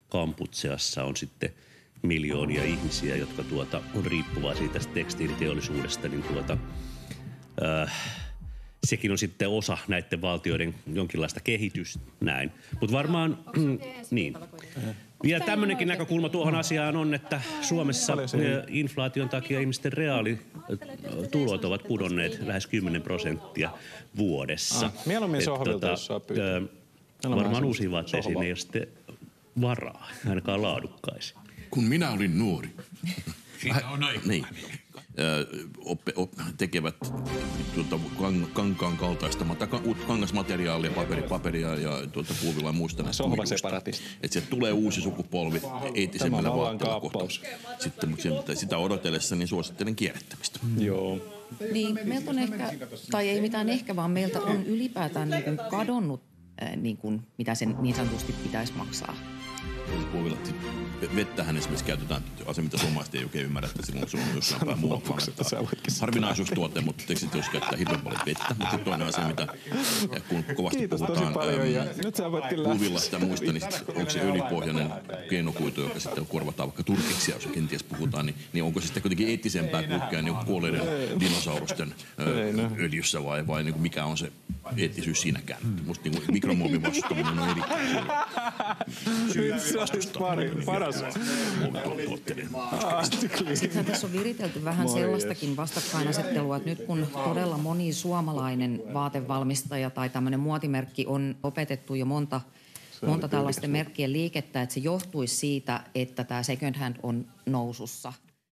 Kampucheassa on sitten miljoonia ihmisiä, jotka on riippuvaisia tästä tekstiiliteollisuudesta, niin sekin on sitten osa näiden valtioiden jonkinlaista kehitystä näin. Mutta varmaan, niin. Vielä tämmöinenkin näkökulma tuohon asiaan on, että Suomessa inflaation takia ihmisten reaalitulot ovat pudonneet lähes 10% vuodessa. Mieluummin sohvilta, jos saa pyytää. Varmaan uusiin vaatteisiin ei ole sitten varaa, ainakaan laadukkaisiin. Kun minä olin nuori. Siinä on aikaa. Niin. Tekevät kankaan kaltaista kangasmateriaalia, paperia ja puuvilla ja muista. Sohvaseparatisti. Että sieltä tulee uusi sukupolvi eettisemmällä vaatteella kohta. Sitten sitä odotellessa niin suosittelen kierrättämistä. Joo. Niin, meiltä on ehkä, tai ei mitään ehkä, vaan meiltä on ylipäätään niin kuin kadonnut, niin kuin, mitä sen niin sanotusti pitäisi maksaa. Puuvilla vettähän esimerkiksi käytetään asia, mitä suomalaiset ei oikein ymmärrä, että silloin se on jossain päin muualla. Harvinaisuustuote, mutta jos käyttää hirveän paljon vettä. Mutta toinen asia, mitä kun kovasti Kiitos puhutaan puuvillasta ja muista, niin onko se öljypohjainen keinokuitu, joka sitten korvataan vaikka turkiksia, jos kenties puhutaan, niin onko se sitten kuitenkin eettisempää kulkea niin kuolleiden dinosaurusten öljyssä vai niin mikä on se eettisyys siinäkään? Musta niin mikromuovin vastustaminen on erittäin paras. Sittenhän tässä on viritelty vähän sellaistakin vastakkainasettelua, että nyt kun todella moni suomalainen vaatevalmistaja tai tämmöinen muotimerkki on opetettu jo monta tällaisten merkkien liikettä, että se johtuisi siitä, että tämä second hand on nousussa –